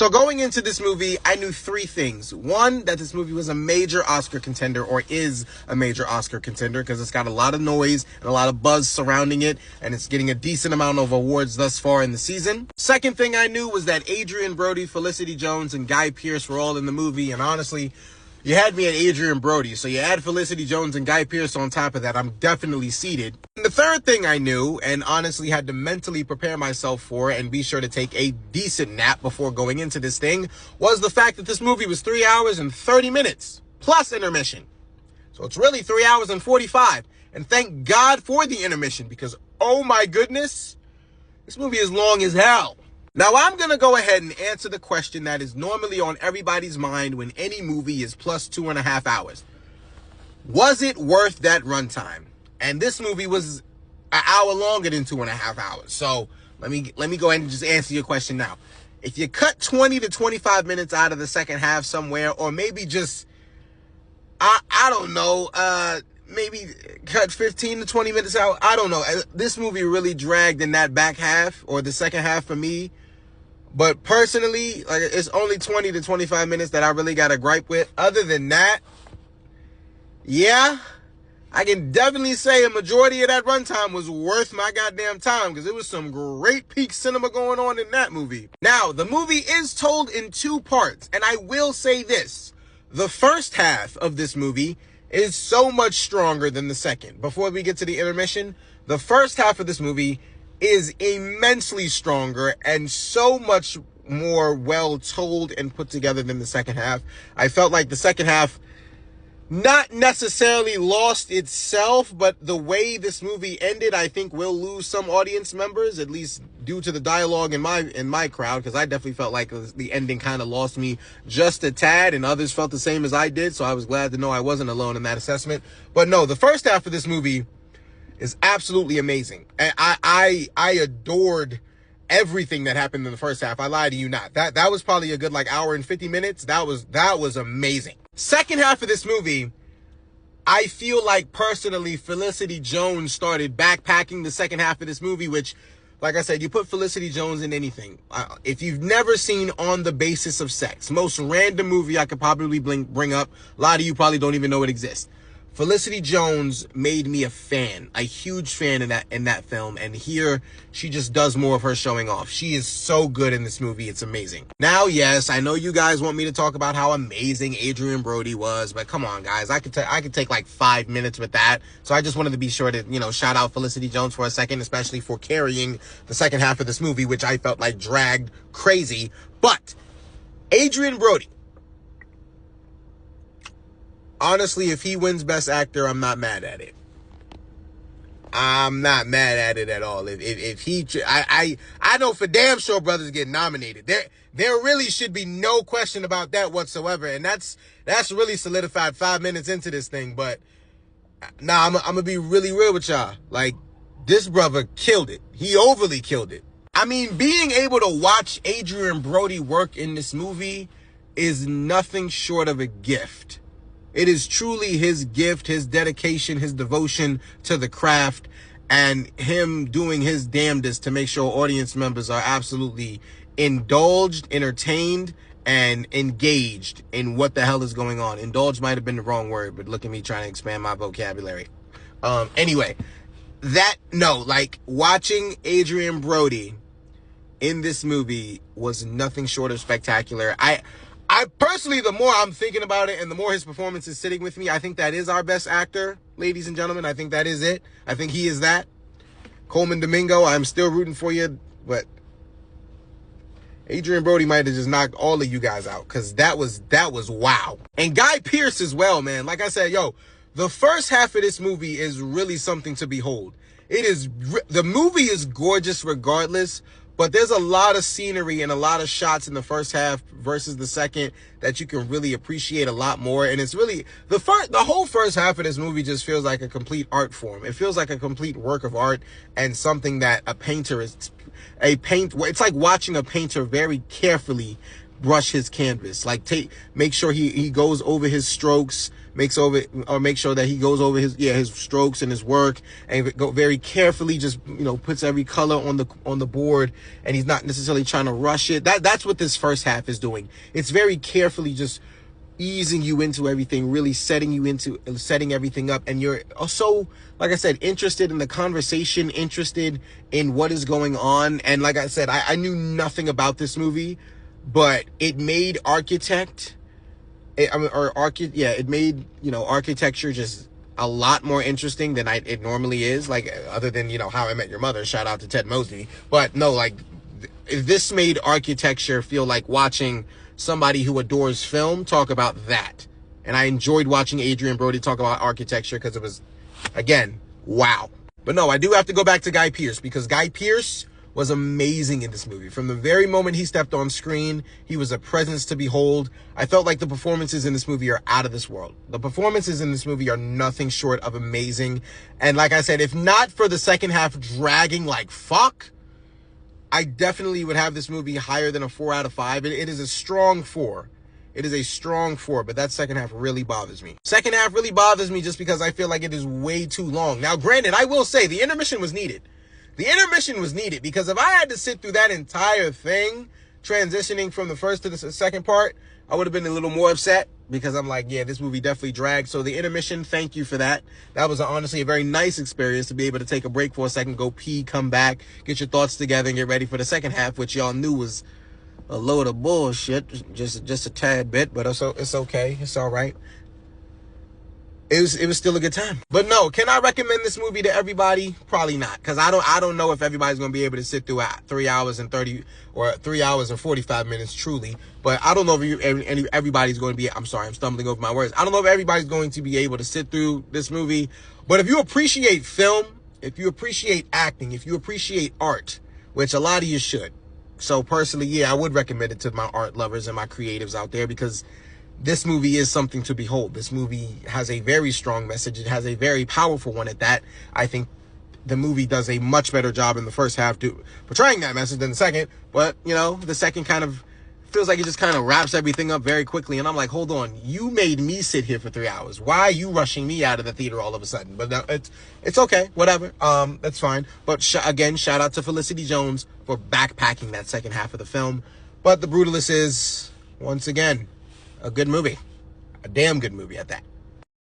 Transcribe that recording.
So going into this movie, I knew three things. One, that this movie was a major Oscar contender, or is a major Oscar contender, because it's got a lot of noise and a lot of buzz surrounding it, and it's getting a decent amount of awards thus far in the season. Second thing I knew was that Adrien Brody, Felicity Jones, and Guy Pearce were all in the movie, and honestly, you had me at Adrien Brody, so you add Felicity Jones and Guy Pearce on top of that, I'm definitely seated. And the third thing I knew, and honestly had to mentally prepare myself for and be sure to take a decent nap before going into this thing, was the fact that this movie was 3 hours and 30 minutes, plus intermission. So it's really 3 hours and 45. And thank God for the intermission, because oh my goodness, this movie is long as hell. Now, I'm going to go ahead and answer the question that is normally on everybody's mind when any movie is plus 2.5 hours. Was it worth that runtime? And this movie was an hour longer than 2.5 hours. So let me go ahead and just answer your question now. If you cut 20 to 25 minutes out of the second half somewhere, or maybe just, I don't know, maybe cut 15 to 20 minutes out, I don't know. This movie really dragged in that back half, or the second half for me. But personally, like, it's only 20 to 25 minutes that I really got a gripe with. Other than that, yeah, I can definitely say a majority of that runtime was worth my goddamn time, because there was some great peak cinema going on in that movie. Now, the movie is told in two parts, and I will say this. The first half of this movie is so much stronger than the second. Before we get to the intermission, the first half of this movie is immensely stronger and so much more well told and put together than the second half. I felt like the second half not necessarily lost itself, but the way this movie ended, I think will lose some audience members, at least due to the dialogue in my crowd, because I definitely felt like the ending kind of lost me just a tad, and others felt the same as I did, so I was glad to know I wasn't alone in that assessment. But no, the first half of this movie is absolutely amazing. And I adored everything that happened in the first half. I lie to you not. That was probably a good like hour and 50 minutes. That was amazing. Second half of this movie, I feel like personally Felicity Jones started backpacking the second half of this movie, which, like I said, you put Felicity Jones in anything. If you've never seen On the Basis of Sex, most random movie I could probably bring up, a lot of you probably don't even know it exists. Felicity Jones made me a fan, a huge fan in that film, and here she just does more of her showing off. She is so good in this movie, it's amazing. Now, yes, I know you guys want me to talk about how amazing Adrien Brody was, but come on, guys, I could take like 5 minutes with that. So I just wanted to be sure to, shout out Felicity Jones for a second, especially for carrying the second half of this movie, which I felt like dragged crazy. But Adrien Brody, honestly, if he wins Best Actor, I'm not mad at it. I'm not mad at it at all. If he, I know for damn sure brothers get nominated. There really should be no question about that whatsoever. And that's really solidified 5 minutes into this thing. But nah, I'm gonna be really real with y'all. Like, this brother killed it. He overly killed it. I mean, being able to watch Adrien Brody work in this movie is nothing short of a gift. It is truly his gift, his dedication, his devotion to the craft, and him doing his damnedest to make sure audience members are absolutely indulged, entertained, and engaged in what the hell is going on. Indulged might have been the wrong word, but look at me trying to expand my vocabulary. Anyway, watching Adrien Brody in this movie was nothing short of spectacular. I personally, the more I'm thinking about it and the more his performance is sitting with me, I think that is our best actor, ladies and gentlemen. I think that is it. I think he is that. Coleman Domingo, I'm still rooting for you, but Adrien Brody might have just knocked all of you guys out, because that was wow. And Guy Pearce as well, man. Like I said, the first half of this movie is really something to behold. The movie is gorgeous regardless, but there's a lot of scenery and a lot of shots in the first half versus the second that you can really appreciate a lot more. And it's really, the whole first half of this movie just feels like a complete art form. It feels like a complete work of art, and something that it's like watching a painter very carefully brush his canvas. Like make sure he goes over his strokes, make sure that he goes over his strokes and his work, and go very carefully, just, you know, puts every color on the board, and he's not necessarily trying to rush it. That's what this first half is doing. It's very carefully just easing you into everything, really setting everything up, and you're also, like I said, interested in the conversation, interested in what is going on. And like I said, I knew nothing about this movie, but it made architecture just a lot more interesting than it normally is. Like, other than, you know, How I Met Your Mother, shout out to Ted Mosby. But no, like, this made architecture feel like watching somebody who adores film talk about that. And I enjoyed watching Adrian Brody talk about architecture because it was, again, wow. But no, I do have to go back to Guy Pearce, because Guy Pearce was amazing in this movie. From the very moment he stepped on screen, he was a presence to behold. I felt like the performances in this movie are out of this world. The performances in this movie are nothing short of amazing. And like I said, if not for the second half dragging like fuck, I definitely would have this movie higher than a 4 out of 5. It is a strong 4. It is a strong 4, but that second half really bothers me. Second half really bothers me just because I feel like it is way too long. Now, granted, I will say the intermission was needed. The intermission was needed, because if I had to sit through that entire thing, transitioning from the first to the second part, I would have been a little more upset, because I'm like, yeah, this movie definitely dragged. So the intermission, thank you for that. That was honestly a very nice experience, to be able to take a break for a second, go pee, come back, get your thoughts together, and get ready for the second half, which y'all knew was a load of bullshit, just a tad bit, but it's okay, it's all right. It was still a good time. But no, can I recommend this movie to everybody? Probably not, because I don't know if everybody's going to be able to sit through 3 hours and 30 or 3 hours and 45 minutes truly. But I don't know if everybody's going to be, I'm sorry, I'm stumbling over my words. I don't know if everybody's going to be able to sit through this movie. But if you appreciate film, if you appreciate acting, if you appreciate art, which a lot of you should. So personally, yeah, I would recommend it to my art lovers and my creatives out there, because this movie is something to behold. This movie has a very strong message. It has a very powerful one at that. I think the movie does a much better job in the first half portraying that message than the second. But, you know, the second kind of feels like it just kind of wraps everything up very quickly. And I'm like, hold on, you made me sit here for 3 hours. Why are you rushing me out of the theater all of a sudden? But no, it's okay, whatever. That's fine. But again, shout out to Felicity Jones for backpacking that second half of the film. But The Brutalist is, once again, a good movie. A damn good movie at that.